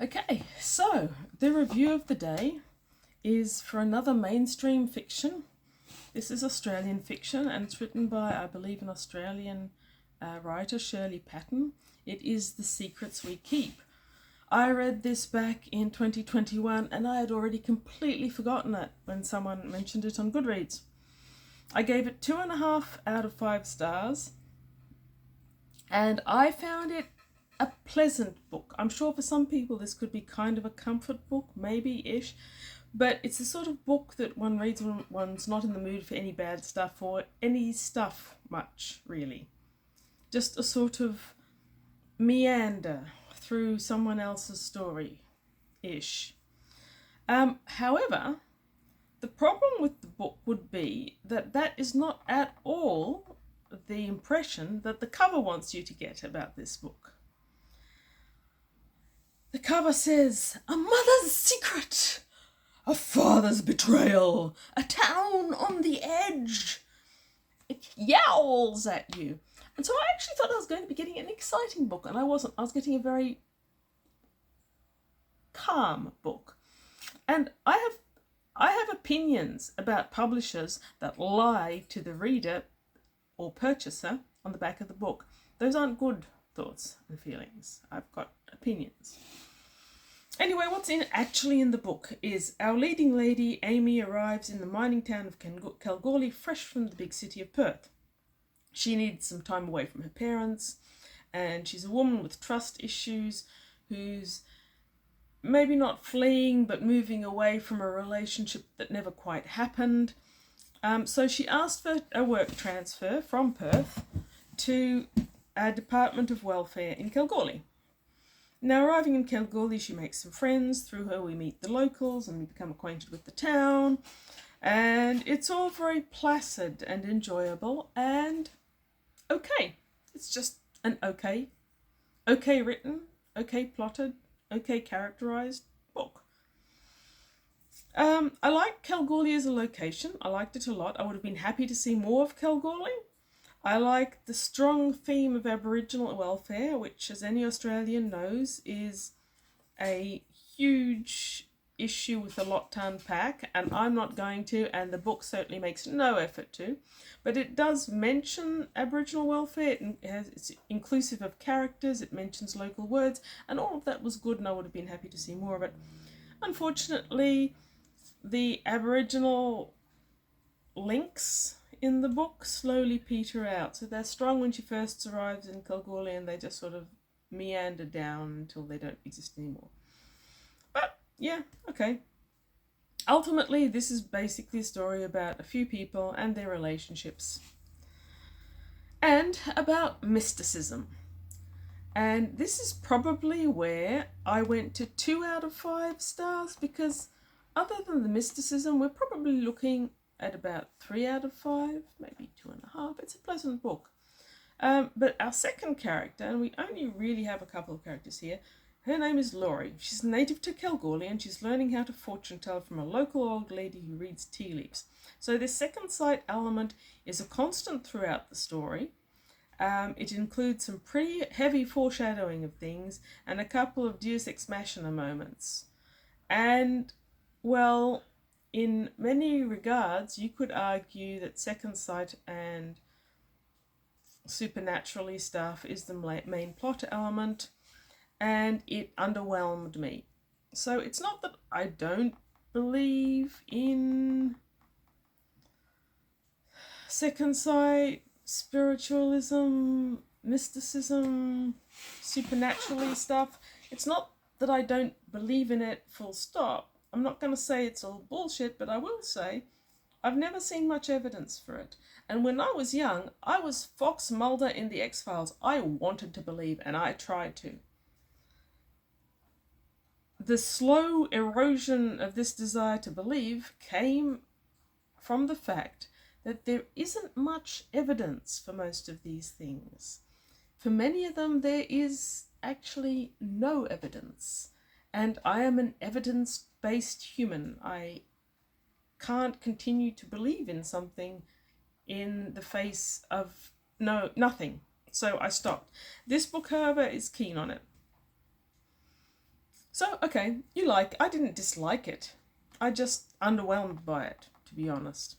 Okay, so the review of the day is for another mainstream fiction. This is Australian fiction and it's written by, I believe, an Australian writer, Shirley Patton. It is The Secrets We Keep. I read this back in 2021 and I had already completely forgotten it when someone mentioned it on Goodreads. I gave it 2.5 out of 5 stars and I found it a pleasant book. I'm sure for some people this could be kind of a comfort book, maybe-ish, but it's the sort of book that one reads when one's not in the mood for any bad stuff or any stuff much, really. Just a sort of meander through someone else's story-ish. However, the problem with the book would be that that is not at all the impression that the cover wants you to get about this book. The cover says, "A mother's secret, a father's betrayal, a town on the edge." It yowls at you. And so I actually thought I was going to be getting an exciting book, and I wasn't. I was getting a very calm book. And I have opinions about publishers that lie to the reader or purchaser on the back of the book. Those aren't good thoughts and feelings. I've got opinions. Anyway, what's actually in the book is our leading lady, Amy, arrives in the mining town of Kalgoorlie, fresh from the big city of Perth. She needs some time away from her parents, and she's a woman with trust issues who's maybe not fleeing, but moving away from a relationship that never quite happened. So she asked for a work transfer from Perth to a Department of Welfare in Kalgoorlie. Now, arriving in Kalgoorlie, she makes some friends. Through her, we meet the locals and we become acquainted with the town. And it's all very placid and enjoyable and okay. It's just an okay written, okay plotted, okay characterized book. I like Kalgoorlie as a location. I liked it a lot. I would have been happy to see more of Kalgoorlie. I like the strong theme of Aboriginal welfare, which, as any Australian knows, is a huge issue with a lot to unpack, and I'm not going to, and the book certainly makes no effort to. But it does mention Aboriginal welfare. It's inclusive of characters, it mentions local words, and all of that was good, and I would have been happy to see more of it. Unfortunately, the Aboriginal links in the book slowly peter out. So they're strong when she first arrives in Kalgoorlie and they just sort of meander down until they don't exist anymore. But yeah, okay. Ultimately, this is basically a story about a few people and their relationships. And about mysticism. And this is probably where I went to 2 out of 5 stars, because other than the mysticism, we're probably looking at about 3 out of 5, maybe 2.5. It's a pleasant book. But our second character, and we only really have a couple of characters here, her name is Laurie. She's native to Kalgoorlie and she's learning how to fortune tell from a local old lady who reads tea leaves. So this second sight element is a constant throughout the story. It includes some pretty heavy foreshadowing of things and a couple of Deus Ex Machina moments. And, well, in many regards, you could argue that second sight and supernaturally stuff is the main plot element, and it underwhelmed me. So it's not that I don't believe in second sight, spiritualism, mysticism, supernaturally stuff. It's not that I don't believe in it full stop. I'm not going to say it's all bullshit, but I will say I've never seen much evidence for it. And when I was young, I was Fox Mulder in The X-Files. I wanted to believe, and I tried to. The slow erosion of this desire to believe came from the fact that there isn't much evidence for most of these things. For many of them, there is actually no evidence. And I am an evidence-based human. I can't continue to believe in something in the face of nothing. So I stopped. This book, however, is keen on it. So, okay, I didn't dislike it. I just underwhelmed by it, to be honest.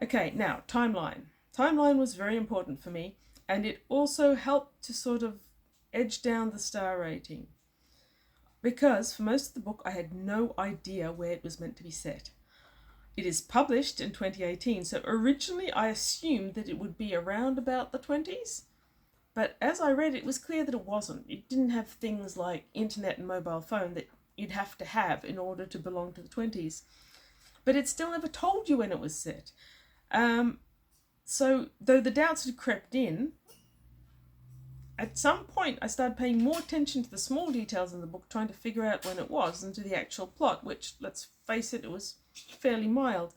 Okay, now, timeline. Timeline was very important for me, and it also helped to sort of edge down the star rating. Because for most of the book, I had no idea where it was meant to be set. It is published in 2018, so originally I assumed that it would be around about the 20s. But as I read, it was clear that it wasn't. It didn't have things like internet and mobile phone that you'd have to have in order to belong to the 20s. But it still never told you when it was set. So, though the doubts had crept in, at some point I started paying more attention to the small details in the book, trying to figure out when it was, than to the actual plot, which, let's face it, it was fairly mild.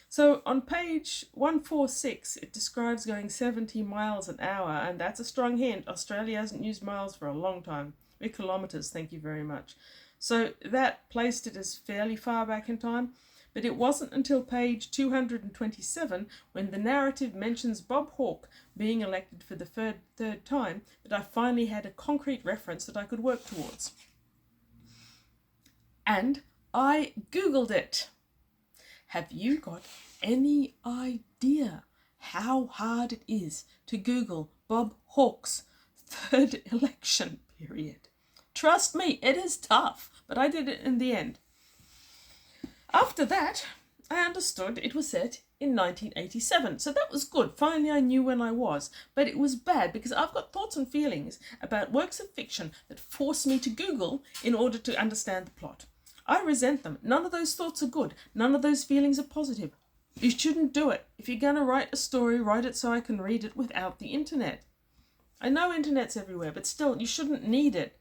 So on page 146, it describes going 70 miles an hour, and that's a strong hint. Australia hasn't used miles for a long time. We're kilometres, thank you very much. So that placed it as fairly far back in time, but it wasn't until page 227, when the narrative mentions Bob Hawke being elected for the third time, that I finally had a concrete reference that I could work towards. And I Googled it. Have you got any idea how hard it is to Google Bob Hawke's third election period? Trust me, it is tough, but I did it in the end. After that, I understood it was set in 1987, so that was good. Finally, I knew when I was, but it was bad because I've got thoughts and feelings about works of fiction that force me to Google in order to understand the plot. I resent them. None of those thoughts are good. None of those feelings are positive. You shouldn't do it. If you're going to write a story, write it so I can read it without the internet. I know internet's everywhere, but still, you shouldn't need it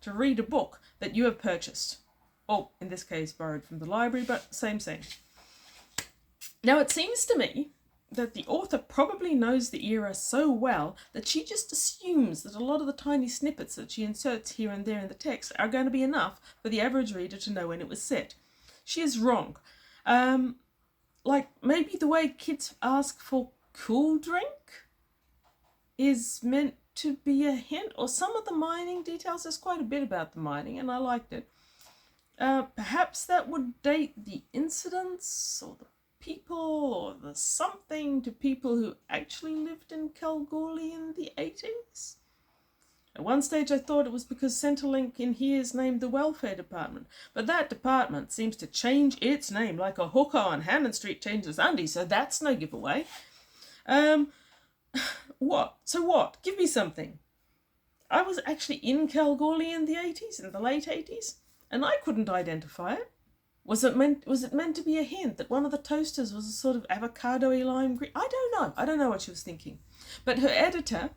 to read a book that you have purchased. Or, in this case, borrowed from the library, but same. Now, it seems to me that the author probably knows the era so well that she just assumes that a lot of the tiny snippets that she inserts here and there in the text are going to be enough for the average reader to know when it was set. She is wrong. Like maybe the way kids ask for cool drink is meant to be a hint, or some of the mining details. There's quite a bit about the mining, and I liked it. Perhaps that would date the incidents or the people or the something to people who actually lived in Kalgoorlie in the 80s. At one stage I thought it was because Centrelink in here is named the Welfare Department, but that department seems to change its name like a hooker on Hammond Street changes undies, so that's no giveaway. What? So what? Give me something. I was actually in Kalgoorlie in the 80s, in the late 80s, and I couldn't identify it. Was it meant to be a hint that one of the toasters was a sort of avocado-y lime green? I don't know what she was thinking. But her editor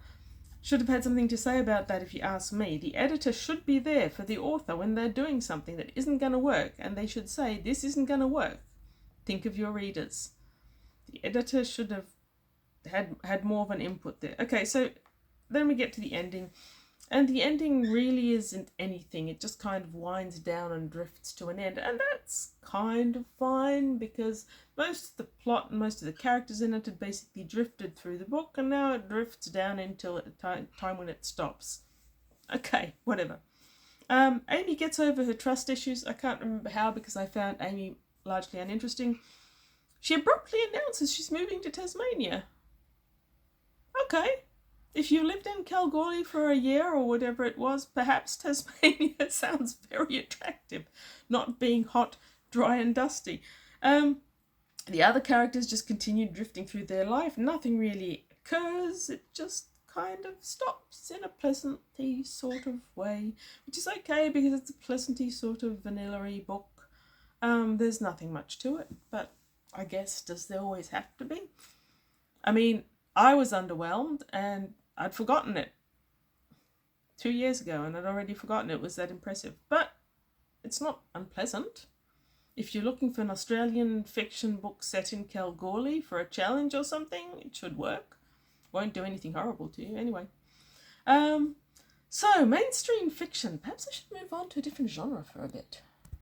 should have had something to say about that, if you ask me. The editor should be there for the author when they're doing something that isn't going to work, and they should say, this isn't going to work. Think of your readers. The editor should have had more of an input there. Okay, so then we get to the ending. And the ending really isn't anything. It just kind of winds down and drifts to an end. And that's kind of fine because most of the plot and most of the characters in it had basically drifted through the book, and now it drifts down until a time when it stops. Okay, whatever. Amy gets over her trust issues. I can't remember how because I found Amy largely uninteresting. She abruptly announces she's moving to Tasmania. Okay. If you lived in Kalgoorlie for a year or whatever it was, perhaps Tasmania sounds very attractive, not being hot, dry and dusty. The other characters just continue drifting through their life. Nothing really occurs. It just kind of stops in a pleasanty sort of way, which is okay because it's a pleasanty sort of vanilla-y book. There's nothing much to it, but I guess does there always have to be? I mean, I was underwhelmed and I'd forgotten it 2 years ago, and I'd already forgotten it was that impressive. But it's not unpleasant. If you're looking for an Australian fiction book set in Kalgoorlie for a challenge or something, it should work. Won't do anything horrible to you anyway. So, mainstream fiction. Perhaps I should move on to a different genre for a bit.